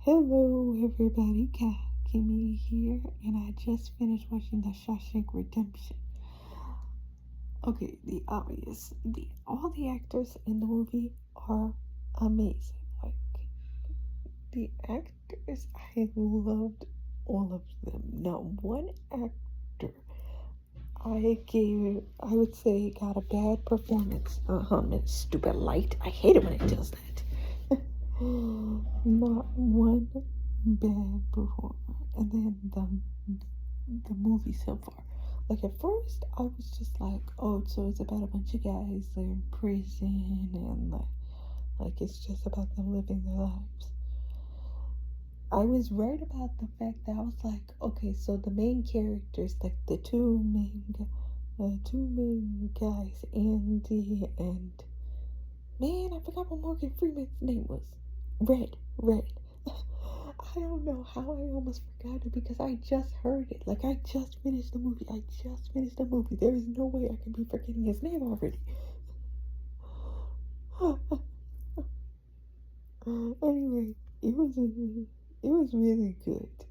Hello, everybody. Kimmy here, and I just finished watching the Shawshank Redemption. Okay, all the actors in the movie are amazing. Like the actors, I loved all of them. Now, one actor I would say, got a bad performance. That stupid light. I hate it when it does that. Not one bad performer. And then the movie so far. Like at first, I was just like, oh, so it's about a bunch of guys they're in prison and like it's just about them living their lives. I was right about the fact that I was like, okay, so the main characters, like the two main guys, Andy and man, I forgot what Morgan Freeman's name was. Red. I don't know how I almost forgot it because I just heard it. Like I just finished the movie. There is no way I can be forgetting his name already. Anyway, it was really good.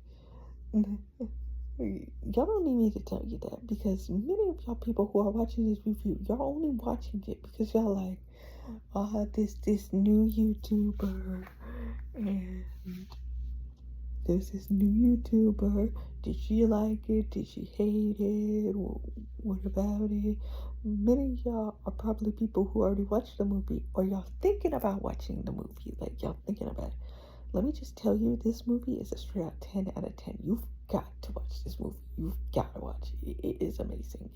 Y'all don't need me to tell you that because many of y'all people who are watching this review, y'all only watching it because y'all like, this new YouTuber and there's this new YouTuber. Did she like it? Did she hate it? What about it? Many of y'all are probably people who already watched the movie or y'all thinking about watching the movie. Like y'all thinking about it. Let me just tell you, this movie is a straight out 10 out of 10. You've got to watch this movie. You've got to watch it. It is amazing.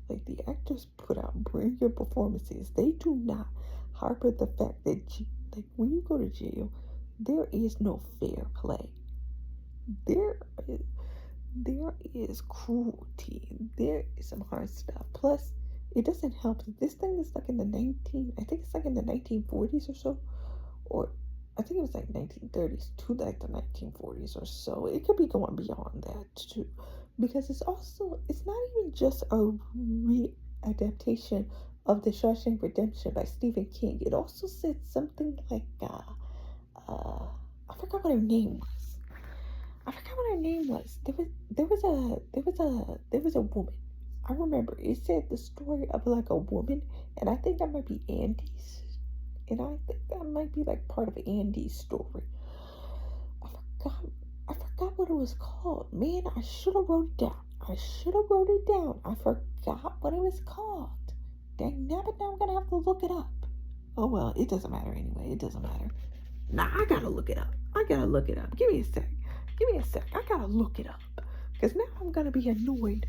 Like the actors put out brilliant performances. They do not harbor the fact that like when you go to jail, there is no fair play. There is cruelty. There is some hard stuff. Plus, it doesn't help that this thing is like in the I think it's like in the 1940s or so, or I think it was like 1930s to like the 1940s or so. It could be going beyond that too, because it's not even just a readaptation of the Shawshank Redemption by Stephen King. It also said something like I forgot what her name was. There was a woman. I remember it said the story of like a woman, and I think that might be Andy's. And I think that might be like part of Andy's story. I forgot what it was called. Man, I should have wrote it down. I forgot what it was called. Dang nabbit, now I'm gonna have to look it up. Oh well, it doesn't matter anyway. It doesn't matter. Nah, I gotta look it up. Give me a sec. I gotta look it up. Because now I'm gonna be annoyed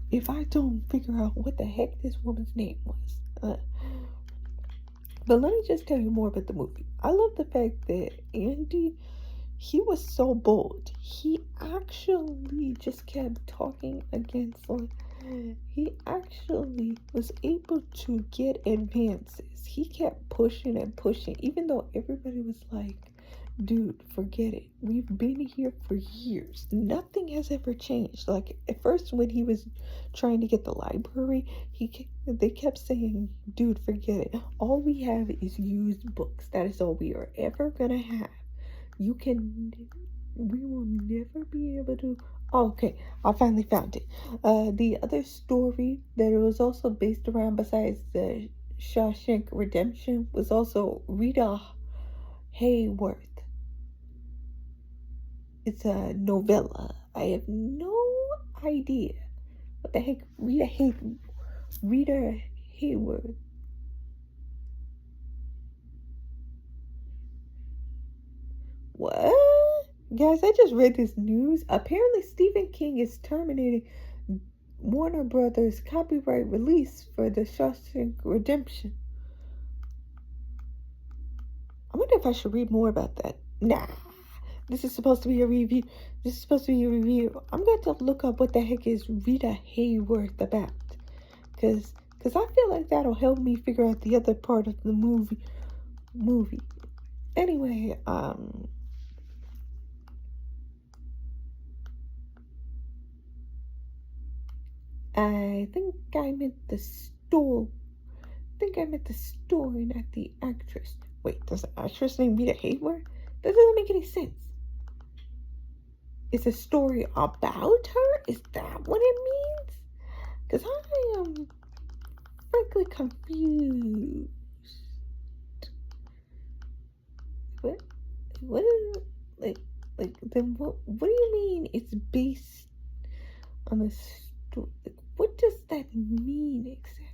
if I don't figure out what the heck this woman's name was. But let me just tell you more about the movie. I love the fact that Andy, he was so bold. He actually just kept talking against, he actually was able to get advances. He kept pushing and pushing, even though everybody was like, dude, forget it. We've been here for years. Nothing has ever changed. Like at first, when he was trying to get the library, they kept saying, dude, forget it. All we have is used books. That is all we are ever gonna have. We will never be able to. Oh, okay, I finally found it. The other story that it was also based around, besides the Shawshank Redemption, was also Rita Hayworth. It's a novella. I have no idea what the heck Rita Hayworth. What? Guys, I just read this news. Apparently, Stephen King is terminating Warner Brothers' copyright release for the Shawshank Redemption. I wonder if I should read more about that. Nah. This is supposed to be a review. I'm going to look up what the heck is Rita Hayworth about. Because I feel like that'll help me figure out the other part of the movie. Anyway, I think I meant the story. Not the actress. Wait, does the actress name Rita Hayworth? That doesn't make any sense. It's a story about her? Is that what it means? Because I am frankly confused. What? What is then what do you mean it's based on a story? Like, what does that mean exactly?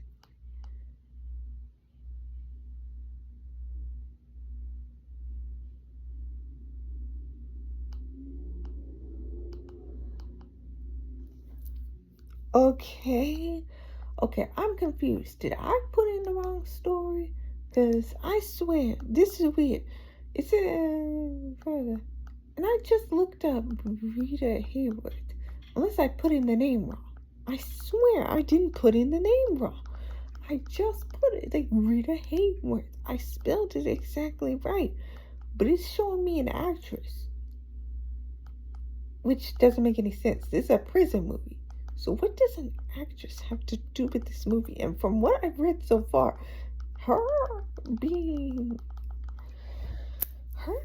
Okay. Okay, I'm confused. Did I put in the wrong story? Because I swear, this is weird. It said further. And I just looked up Rita Hayworth. Unless I put in the name wrong. I swear I didn't put in the name wrong. I just put it like Rita Hayworth. I spelled it exactly right. But it's showing me an actress. Which doesn't make any sense. This is a prison movie. So what does an actress have to do with this movie? And from what I've read so far, her being her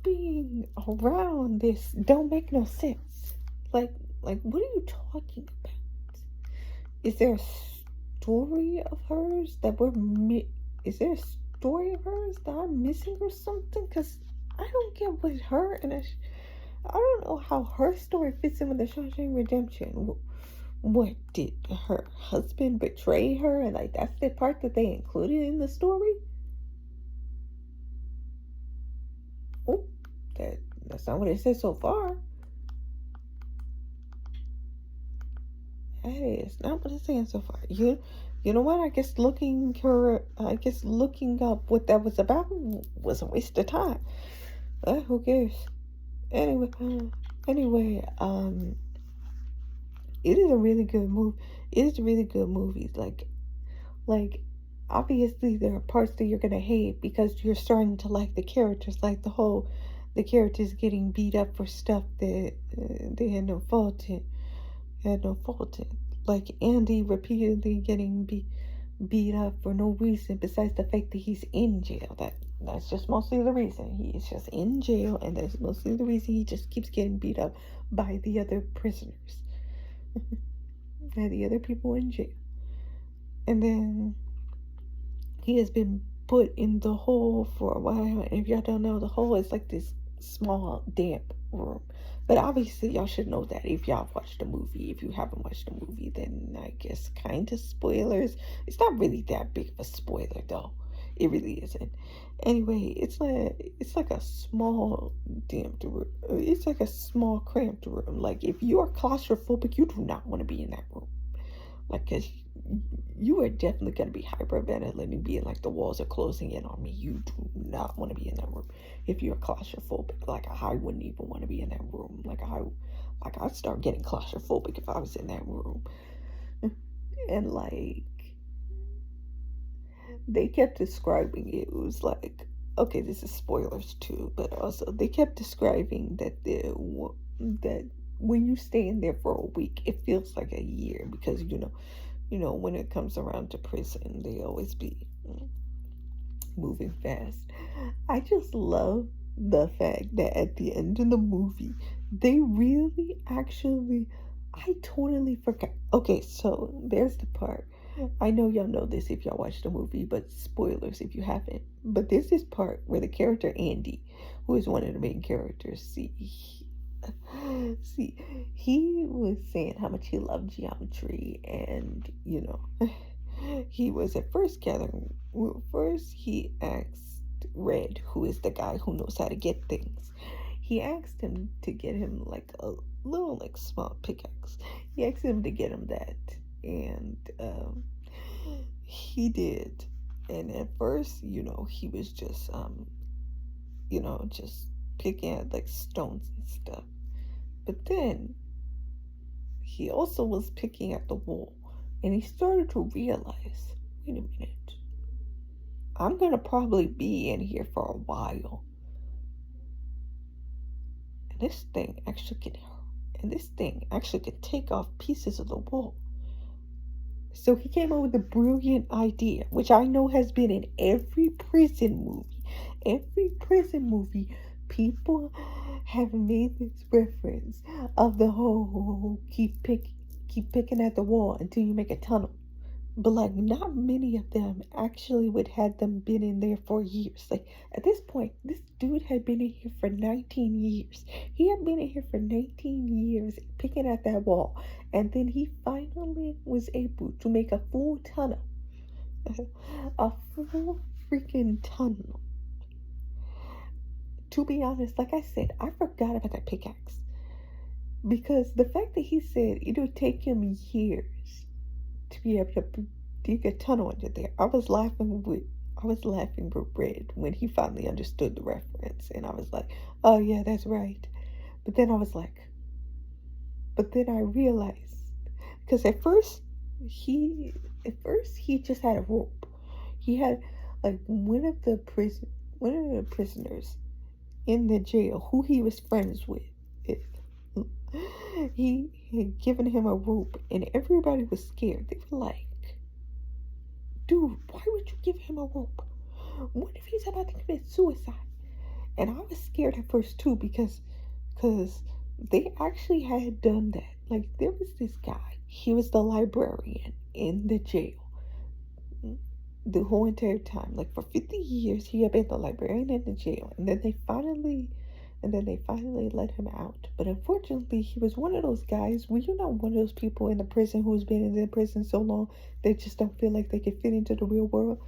being around this don't make no sense. Like what are you talking about? Is there a story of hers that is there a story of hers that I'm missing or something? Because I don't get what her and I don't know how her story fits in with the Shawshank Redemption. What, did her husband betray her and like that's the part that they included in the story? Oh, that's not what it says so far. That is not what it's saying so far. You know what? I guess looking up what that was about was a waste of time. Who cares? Anyway, it is a really good movie. It is a really good movie. Like obviously there are parts that you're gonna hate because you're starting to like the characters, like the characters getting beat up for stuff that they had no fault in. Like Andy repeatedly getting beat up for no reason besides the fact that he's in jail. That's just mostly the reason. He is just in jail, and that's mostly the reason he just keeps getting beat up by the other prisoners. By the other people in jail. And then he has been put in the hole for a while. And if y'all don't know, the hole is like this small, damp room. But obviously, y'all should know that if y'all watched the movie. If you haven't watched the movie, then I guess kind of spoilers. It's not really that big of a spoiler, though. It really isn't. Anyway, it's like a small, damped room. It's like a small, cramped room. Like, if you are claustrophobic, you do not want to be in that room. Like, cause you are definitely going to be hyperventilating, being like the walls are closing in on me. You do not want to be in that room. If you're claustrophobic, like I wouldn't even want to be in that room. I'd start getting claustrophobic if I was in that room. And like, they kept describing it. It was like, okay, this is spoilers too, but also they kept describing that that when you stay in there for a week, it feels like a year because when it comes around to prison, they always be moving fast. I just love the fact that at the end of the movie, they really actually, I totally forgot. Okay, so there's the part. I know y'all know this if y'all watched the movie, but spoilers if you haven't. But there's this part where the character Andy, who is one of the main characters, he was saying how much he loved geometry, and he was at first gathering. Well, first he asked Red, who is the guy who knows how to get things. He asked him to get him like a little like small pickaxe. He asked him to get him that, and he did. And at first, he was just just picking at like stones and stuff. But then he also was picking at the wall, and he started to realize, wait a minute, I'm gonna probably be in here for a while. And this thing actually can take off pieces of the wall. So he came up with a brilliant idea, which I know has been in every prison movie. Every prison movie, people have made this reference of the whole keep picking at the wall until you make a tunnel. But like not many of them actually would had them been in there for years. Like at this point, this dude had been in here for 19 years. He had been in here for 19 years picking at that wall. And then he finally was able to make a full tunnel. A full freaking tunnel. To be honest, like I said, I forgot about that pickaxe. Because the fact that he said it would take him years to be able to dig a tunnel under there. I was laughing with Red when he finally understood the reference, and I was like, "Oh yeah, that's right." But then I realized because at first he just had a rope. He had like one of the prisoners in the jail who he was friends with. He had given him a rope, and everybody was scared. They were like, dude, why would you give him a rope? What if he's about to commit suicide? And I was scared at first too because they actually had done that. Like there was this guy. He was the librarian in the jail. The whole entire time. Like for 50 years he had been the librarian in the jail. And then they finally let him out. But unfortunately, he was one of those guys where you're not one of those people in the prison who's been in the prison so long they just don't feel like they can fit into the real world.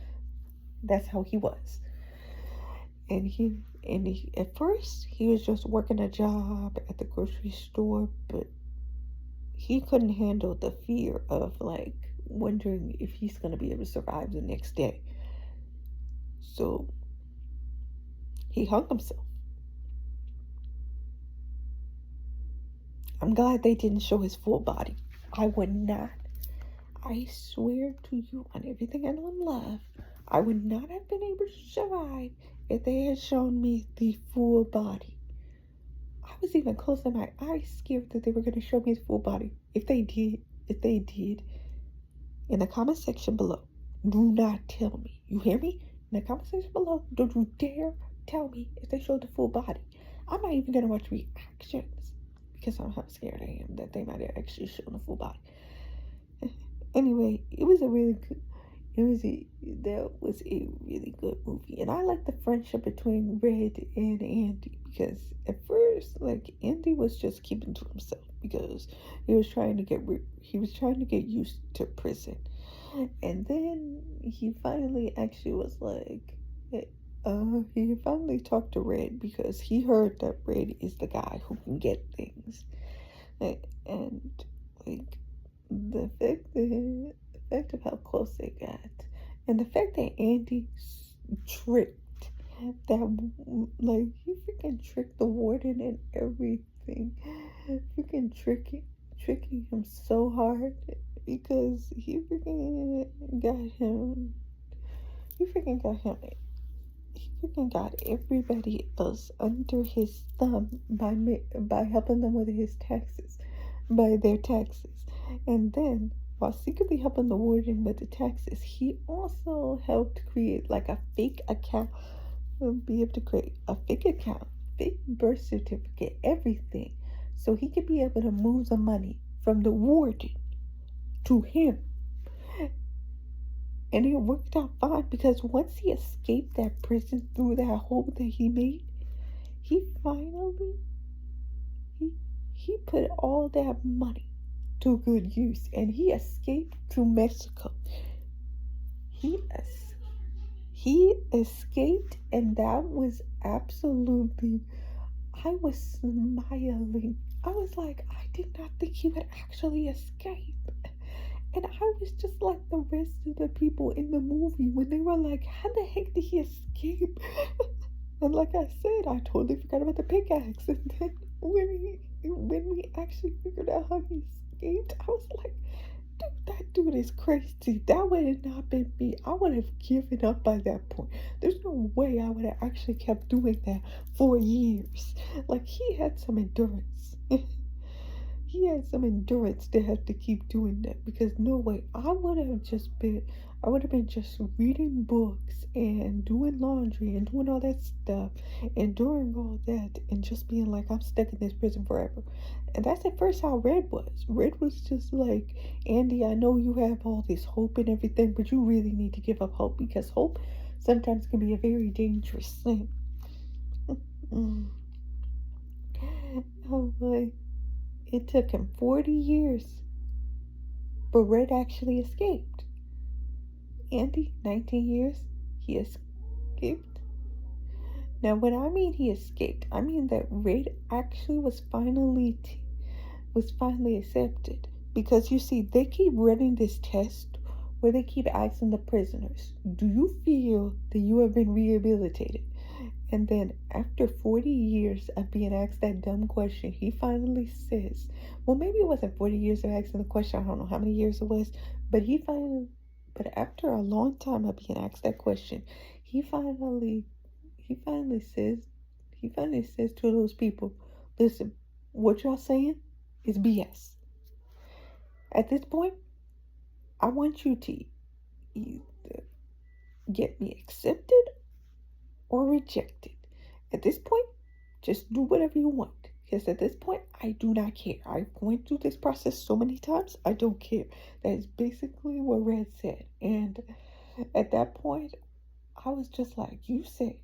That's how he was. And he at first he was just working a job at the grocery store, but he couldn't handle the fear of like wondering if he's gonna be able to survive the next day. So he hung himself. I'm glad they didn't show his full body. I would not. I swear to you on everything I know and love, I would not have been able to survive if they had shown me the full body. I was even closing my eyes scared that they were going to show me his full body. If they did, in the comment section below, do not tell me. You hear me? In the comment section below, don't you dare tell me if they showed the full body. I'm not even going to watch reactions. Because I'm how scared I am that they might have actually shown the full body. Anyway, that was a really good movie. And I like the friendship between Red and Andy because at first, like Andy was just keeping to himself because he was trying to get used to prison. And then he finally actually was like he finally talked to Red because he heard that Red is the guy who can get things. And like the fact of how close they got, and the fact that Andy tricked that, like he freaking tricked the warden and everything, freaking tricking him so hard because he freaking got everybody else under his thumb by helping them with by their taxes. And then, while secretly helping the warden with the taxes, he also helped create like a fake account, fake birth certificate, everything, so he could be able to move the money from the warden to him. And it worked out fine because once he escaped that prison through that hole that he made, he finally he put all that money to good use and he escaped to Mexico. He escaped, and that was absolutely, I was smiling. I was like, I did not think he would actually escape. And I was just like the rest of the people in the movie when they were like, how the heck did he escape? And like I said, I totally forgot about the pickaxe. And then when we actually figured out how he escaped, I was like, dude, that dude is crazy. That would have not been me. I would have given up by that point. There's no way I would have actually kept doing that for years. Like, he had some endurance. he had some endurance to have to keep doing that, because no way, I would have been just reading books and doing laundry and doing all that stuff and doing all that and just being like, I'm stuck in this prison forever. And that's at first how Red was. Red was just like, Andy, I know you have all this hope and everything, but you really need to give up hope, because hope sometimes can be a very dangerous thing. Mm. Oh boy. It took him 40 years, but Red actually escaped. Andy, 19 years, he escaped. Now, when I mean he escaped, I mean that Red actually was finally accepted. Because you see, they keep running this test where they keep asking the prisoners, do you feel that you have been rehabilitated? And then after 40 years of being asked that dumb question, he finally says, well, maybe it wasn't 40 years of asking the question, I don't know how many years it was, but after a long time of being asked that question, he finally, he finally says, he finally says to those people, listen, what y'all saying is BS. At this point, I want you to either get me accepted or rejected. At this point, just do whatever you want. Because at this point, I do not care. I've gone through this process so many times, I don't care. That is basically what Red said. And at that point, I was just like, you said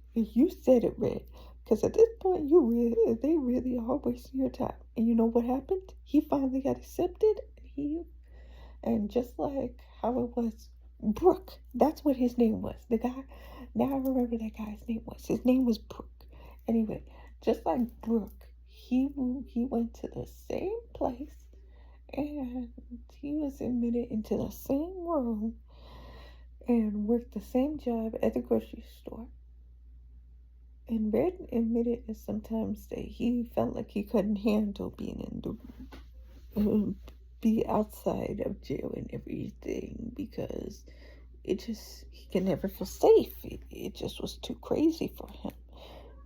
it, Red. Because at this point, they really are wasting your time. And you know what happened? He finally got accepted. And just like how it was, Brooke, that's what his name was. The guy, now I remember that guy's name was. His name was Brooke. Anyway, just like Brooke, he went to the same place and he was admitted into the same room and worked the same job at the grocery store. And Red admitted that sometimes that he felt like he couldn't handle being in be outside of jail and everything, because he can never feel safe. It just was too crazy for him.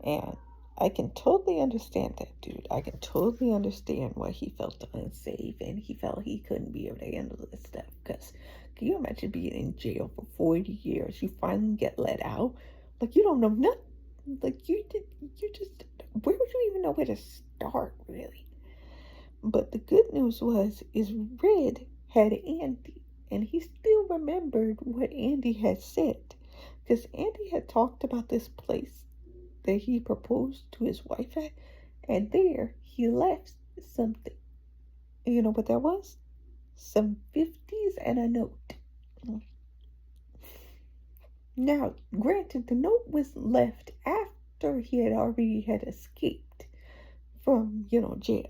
And I can totally understand that, dude. I can totally understand why he felt unsafe and he felt he couldn't be able to handle this stuff. Because can you imagine being in jail for 40 years? You finally get let out. Like, you don't know nothing. Like, where would you even know where to start, really? But the good news is Red had Andy, and he still remembered what Andy had said. Because Andy had talked about this place that he proposed to his wife at, and there he left something. You know what that was? Some 50s and a note. Now, granted, the note was left after he had already had escaped from, jail.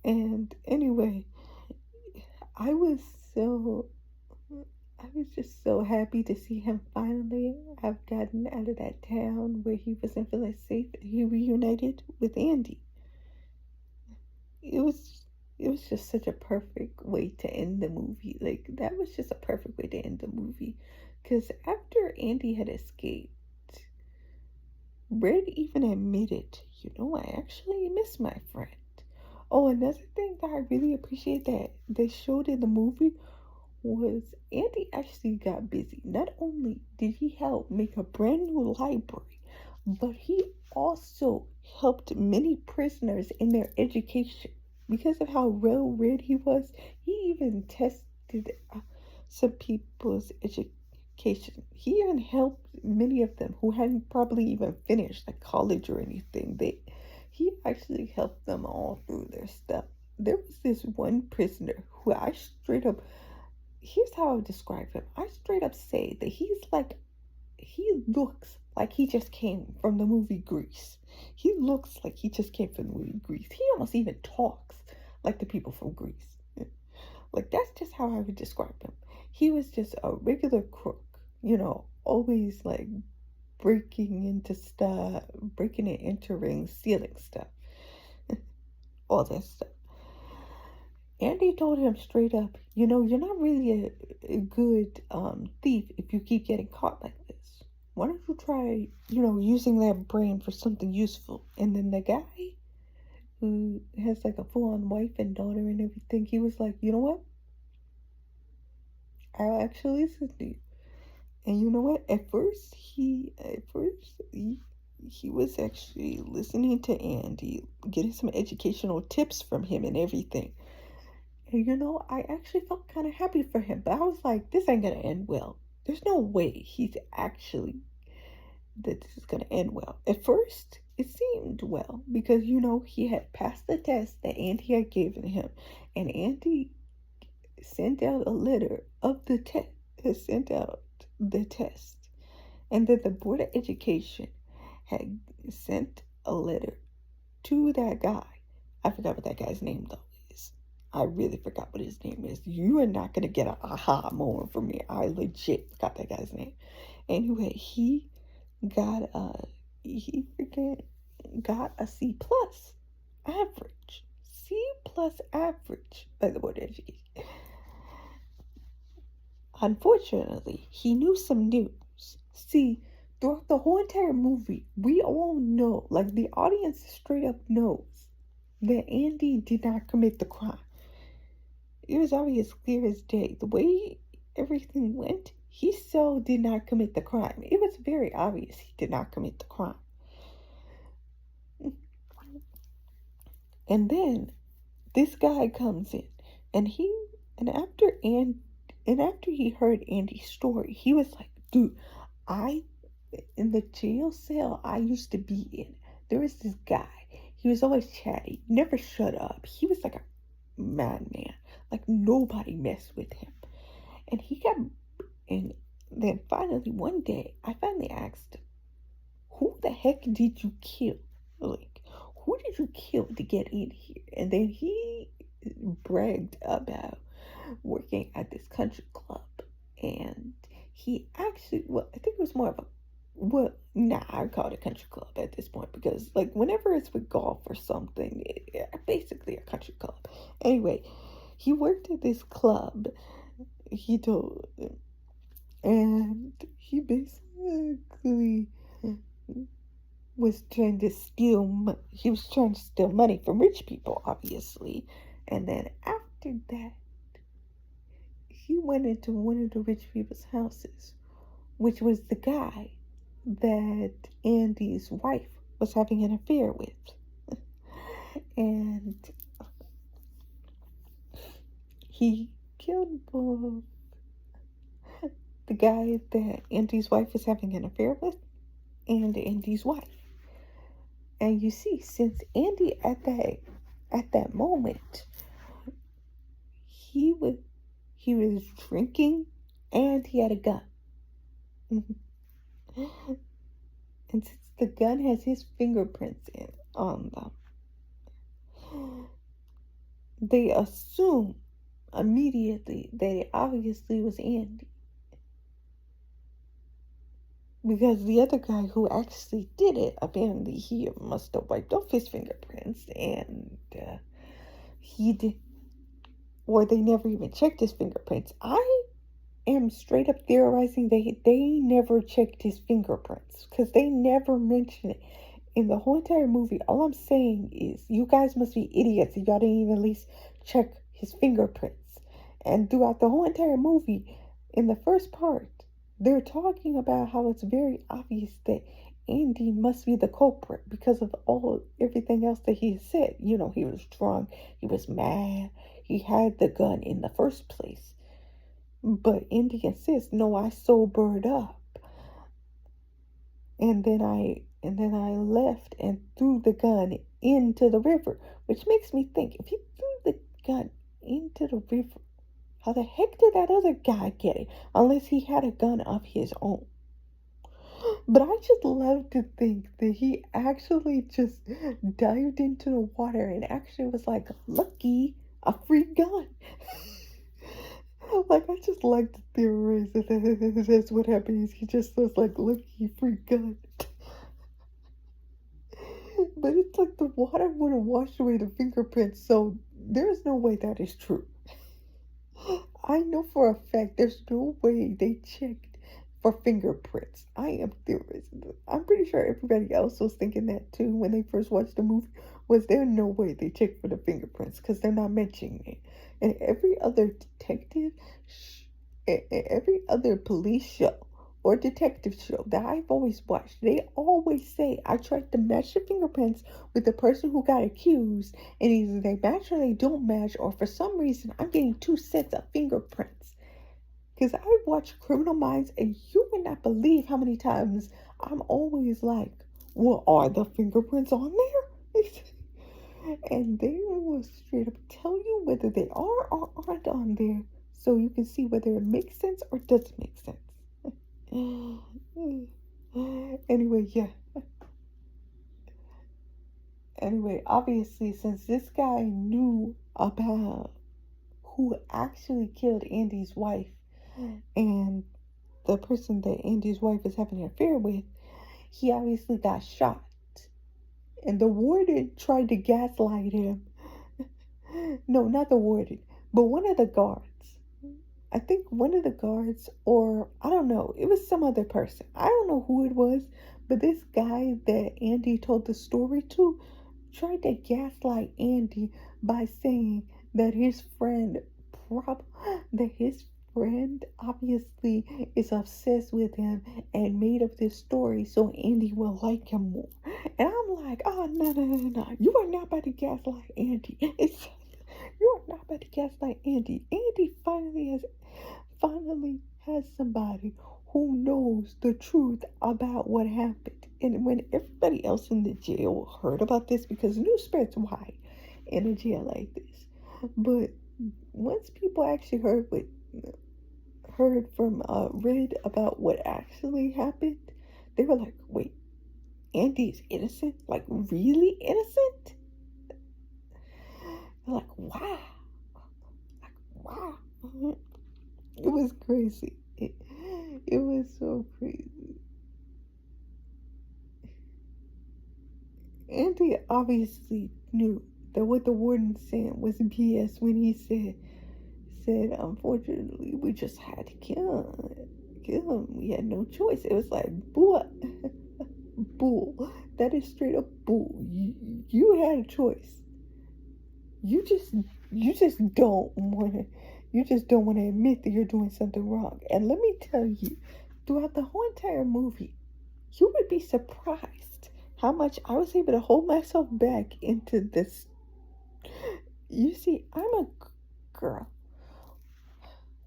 And anyway, I was so I was just so happy to see him finally have gotten out of that town where he wasn't feeling safe, and he reunited with Andy. It was just such a perfect way to end the movie. Like, that was just a perfect way to end the movie. Because after Andy had escaped, Red even admitted, I actually miss my friend. Oh, another thing that I really appreciate that they showed in the movie was Andy actually got busy. Not only did he help make a brand new library, but he also helped many prisoners in their education. Because of how well read he was, he even tested some people's education. He even helped many of them who hadn't probably even finished like college or anything. He actually helped them all through their stuff. There was this one prisoner who here's how I would describe him. I straight up say that he looks like he just came from the movie Grease. He looks like he just came from the movie Grease. He almost even talks like the people from Grease. Like, that's just how I would describe him. He was just a regular crook, always like breaking and entering, stealing stuff, all that stuff. Andy told him straight up, you're not really a good thief if you keep getting caught like this. Why don't you try, using that brain for something useful? And then the guy, who has like a full-on wife and daughter and everything, he was like, you know what? I'll actually listen to you. And you know what? At first he was actually listening to Andy, getting some educational tips from him and everything. And I actually felt kind of happy for him, but I was like, this ain't gonna end well. There's no way that this is gonna end well. At first, it seemed well because he had passed the test that Andy had given him, and Andy sent out a letter of the test, sent out the test, and then the Board of Education had sent a letter to that guy. I forgot what that guy's name though is. I really forgot what his name is. You are not gonna get an aha moment from me. I legit forgot that guy's name. Anyway, got a he freaking got a C plus average. C plus average by the Board of Education. Unfortunately, he knew some news. See, throughout the whole entire movie, we all know, like the audience straight up knows, that Andy did not commit the crime. It was obvious, clear as day. The way everything went, he still did not commit the crime. It was very obvious he did not commit the crime. And then this guy comes in, and after he heard Andy's story, he was like, dude, in the jail cell I used to be in, there was this guy. He was always chatty, never shut up. He was like a madman. Like nobody messed with him. And then finally one day, I finally asked him, who the heck did you kill? Like, who did you kill to get in here? And then he bragged about working at this country club. And he actually, I think it was more of I call it a country club at this point because, like, whenever it's with golf or something, basically a country club. Anyway, he worked at this club, he told, and he basically was trying to steal. He was trying to steal money from rich people, obviously. And then after that, he went into one of the rich people's houses, which was the guy that Andy's wife was having an affair with. And he killed both the guy that Andy's wife was having an affair with and Andy's wife. And you see, since Andy at that moment, he was drinking and he had a gun. And since the gun has his fingerprints on them, they assume immediately that it obviously was Andy. Because the other guy who actually did it, apparently he must have wiped off his fingerprints, and he did, or they never even checked his fingerprints. I am straight up theorizing they never checked his fingerprints, because they never mention it in the whole entire movie. All I'm saying is, you guys must be idiots if y'all didn't even at least check his fingerprints. And throughout the whole entire movie, in the first part, they're talking about how it's very obvious that Andy must be the culprit because of everything else that he said. He was drunk, he was mad, he had the gun in the first place. But Andy insists, no, I sobered up. And then I left and threw the gun into the river, which makes me think, if he threw the gun into the river, how the heck did that other guy get it? Unless he had a gun of his own. But I just love to think that he actually just dived into the water and actually was like, lucky, a free gun. Like, I just like to theorize that that's what happens. He just was like, lucky, free gun. But it's like the water would have washed away the fingerprints, so there's no way that is true. I know for a fact there's no way they checked for fingerprints. I am theorizing. I'm pretty sure everybody else was thinking that too when they first watched the movie. Was there no way they checked for the fingerprints because they're not mentioning it? And every other detective, every other police show or detective show that I've always watched, they always say, I tried to match the fingerprints with the person who got accused, and either they match or they don't match, or for some reason I'm getting two sets of fingerprints. Because I watch Criminal Minds, and you would not believe how many times I'm always like, well, are the fingerprints on there? And they will straight up tell you whether they are or aren't on there, so you can see whether it makes sense or doesn't make sense. Anyway, yeah. Anyway, obviously, since this guy knew about who actually killed Andy's wife and the person that Andy's wife is having an affair with, he obviously got shot. And the warden tried to gaslight him. No, not the warden, but one of the guards. I think one of the guards, or I don't know, it was some other person. I don't know who it was, but this guy that Andy told the story to tried to gaslight Andy by saying that his friend obviously is obsessed with him and made up this story so Andy will like him more. And I'm like, oh no. You are not about to gaslight Andy. You are not about to gaslight Andy. Andy finally has somebody who knows the truth about what happened. And when everybody else in the jail heard about this, because news spreads wide in a jail like this, but once people actually read about what actually happened, they were like, wait, Andy's innocent? Like, really innocent? They're like, wow. Wow. It was crazy. It was so crazy. Andy obviously knew that what the warden said was BS when he said unfortunately we just had to kill him. We had no choice. It was like bull. Bull. That is straight up bull. You had a choice. You just don't want to admit that you're doing something wrong. And let me tell you, throughout the whole entire movie, you would be surprised how much I was able to hold myself back into this. You see, I'm a girl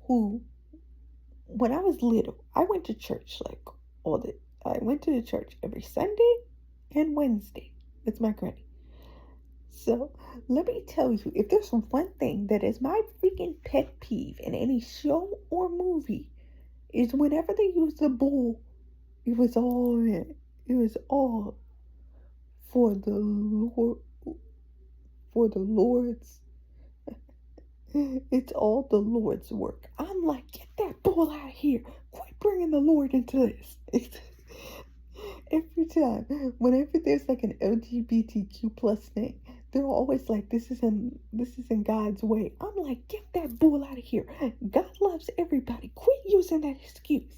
who, when I was little, I went to church I went to the church every Sunday and Wednesday with my granny. So, let me tell you, if there's one thing that is my freaking pet peeve in any show or movie, is whenever they use the bull, it was all for the Lord, for the Lord's, it's all the Lord's work. I'm like, get that bull out of here. Quit bringing the Lord into this. Every time, whenever there's like an LGBTQ plus thing, they're always like, this isn't God's way. I'm like, get that bull out of here. God loves everybody. Quit using that excuse.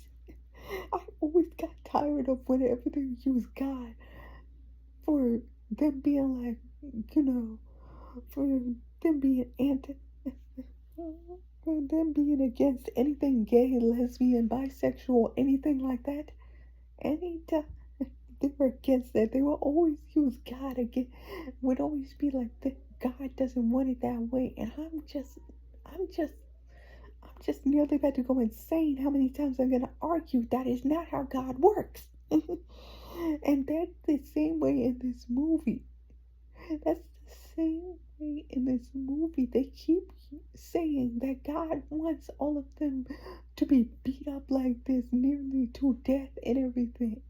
I always got tired of whenever they use God for them being like, for them being for them being against anything gay, lesbian, bisexual, anything like that. Anytime they were against that, they will always use God again. Would always be like, God doesn't want it that way. And I'm just nearly about to go insane how many times I'm going to argue that is not how God works. And that's the same way in this movie. That's the same way in this movie. They keep saying that God wants all of them to be beat up like this, nearly to death and everything.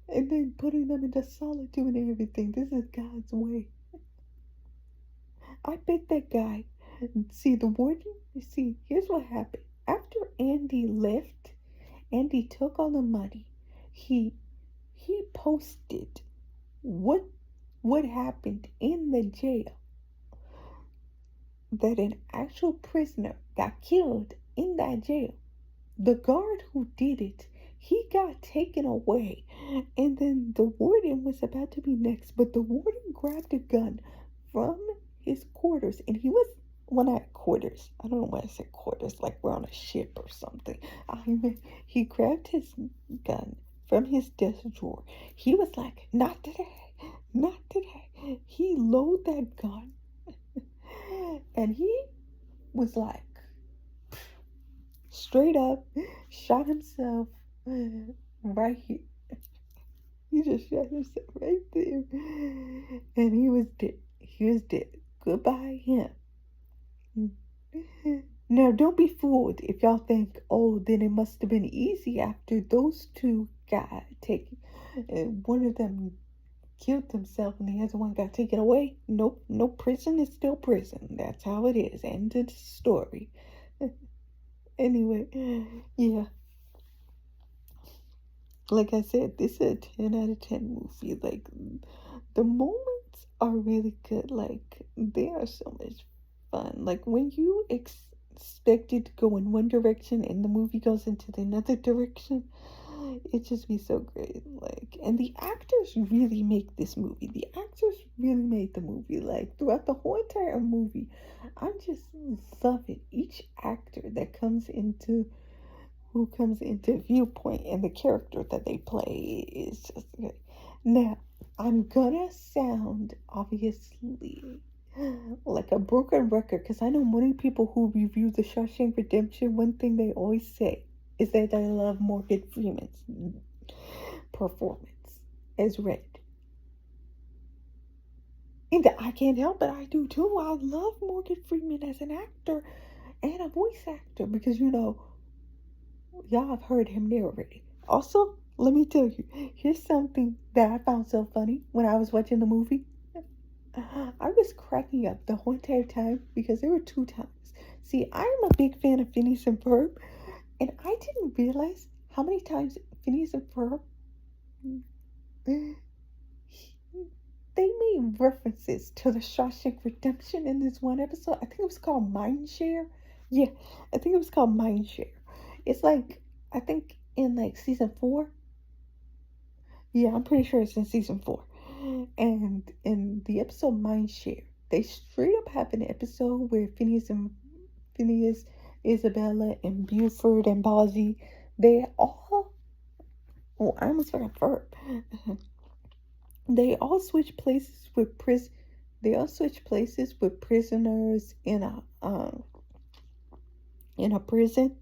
And then putting them into solitude and everything. This is God's way. I bet that guy, the warden, here's what happened. After Andy left, Andy took all the money. He posted what happened in the jail. That an actual prisoner got killed in that jail. the guard who did it, he got taken away. And then the warden was about to be next, but the warden grabbed a gun from his quarters, and he was, well, not quarters. I don't know why I said quarters, like we're on a ship or something. I mean, he grabbed his gun from his desk drawer. He was like, not today, not today. He loaded that gun, and he was like, straight up, shot himself right here. He just shot himself right there. And he was dead. He was dead. Goodbye, him. Now, don't be fooled if y'all think, oh, then it must have been easy after those two got taken. One of them killed himself and the other one got taken away. Nope, no, prison is still prison. That's how it is. End of the story. Anyway, yeah. Like I said, this is a 10 out of 10 movie. Like, the moments are really good. Like, they are so much fun. Like, when you expect it to go in one direction and the movie goes into the another direction, it just be so great. Like, and the actors really make this movie. The actors really made the movie. Like, throughout the whole entire movie, I'm just loving each actor that comes into viewpoint, and the character that they play is just good. Now, I'm gonna sound obviously like a broken record because I know many people who review the Shawshank Redemption, one thing they always say is that they love Morgan Freeman's performance as Red. And I can't help it, I do too. I love Morgan Freeman as an actor and a voice actor because, y'all have heard him narrate. Also, let me tell you, here's something that I found so funny when I was watching the movie. I was cracking up the whole entire time because there were two times. See, I'm a big fan of Phineas and Ferb, and I didn't realize how many times Phineas and Ferb, they made references to the Shawshank Redemption in this one episode. I think it was called Mindshare. Yeah, I think it was called Mindshare. It's like, I think in like season 4. Yeah, I'm pretty sure it's in season 4. And in the episode Mindshare, they straight up have an episode where Phineas, Isabella, and Buford and Bozzy, they all, oh, I almost forgot verb. They all switch places with prisoners in a prison,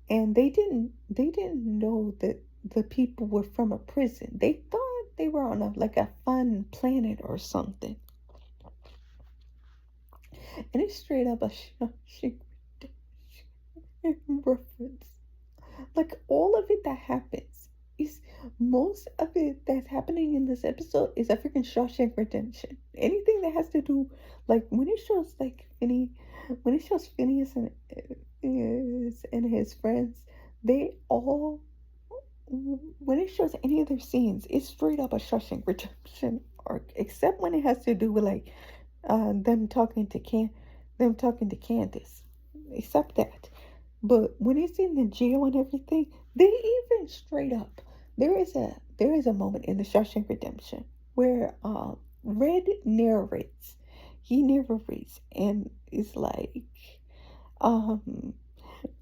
and they didn't know that the people were from a prison. They thought they were on a fun planet or something. And it's straight up a reference. Like, all of it that happens is, most of it that's happening in this episode is a freaking Shawshank Redemption. Anything that has to do, like when it shows Phineas and his friends, they all, when it shows any of their scenes, it's straight up a Shawshank Redemption arc, except when it has to do with like them talking to Candace, except that. But when it's in the jail and everything, they even straight up, there is a moment in the Shawshank Redemption where Red narrates. He narrates, and it's like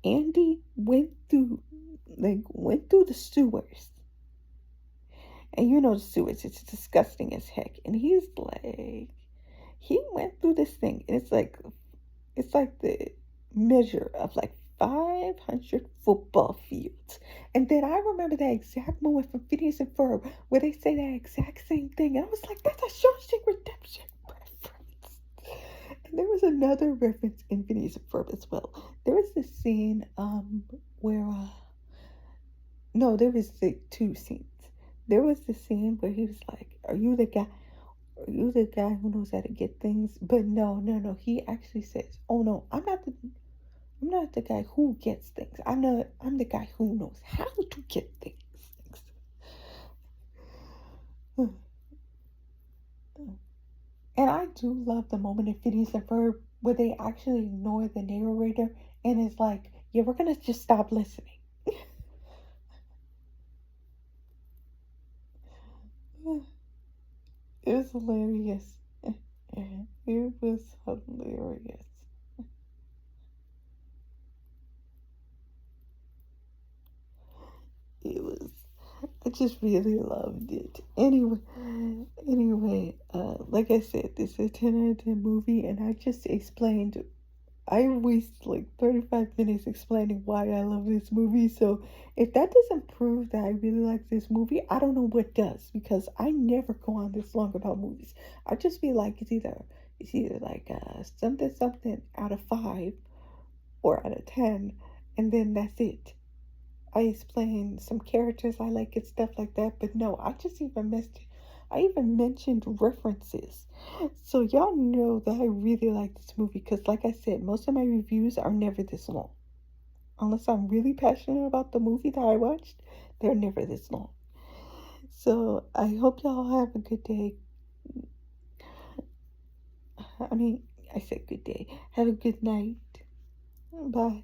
Andy went through the sewers. And the sewers, it's disgusting as heck. And he's like, he went through this thing, and it's like the measure of like 500 football fields. And then I remember that exact moment from Phineas and Ferb where they say that exact same thing. And I was like, that's a Shawshank Redemption reference. And there was another reference in Phineas and Ferb as well. There was this scene where no, there was the two scenes. There was the scene where he was like, are you the guy who knows how to get things? But no, he actually says, oh no, I'm not the guy who gets things. I'm the guy who knows how to get things. And I do love the moment in Phineas and Ferb where they actually ignore the narrator, and it's like, Yeah, we're gonna just stop listening. It was hilarious. It was hilarious. It was. I just really loved it. Like I said, this is a 10 out of 10 movie, and I just explained. I wasted like 35 minutes explaining why I love this movie. So if that doesn't prove that I really like this movie, I don't know what does, because I never go on this long about movies. I just feel like it's either like something something out of 5 or out of 10, and then that's it. I explain some characters I like and stuff like that, but no, I even mentioned references. So y'all know that I really like this movie because, like I said, most of my reviews are never this long. Unless I'm really passionate about the movie that I watched, they're never this long. So I hope y'all have a good day. I mean, I said good day. Have a good night. Bye.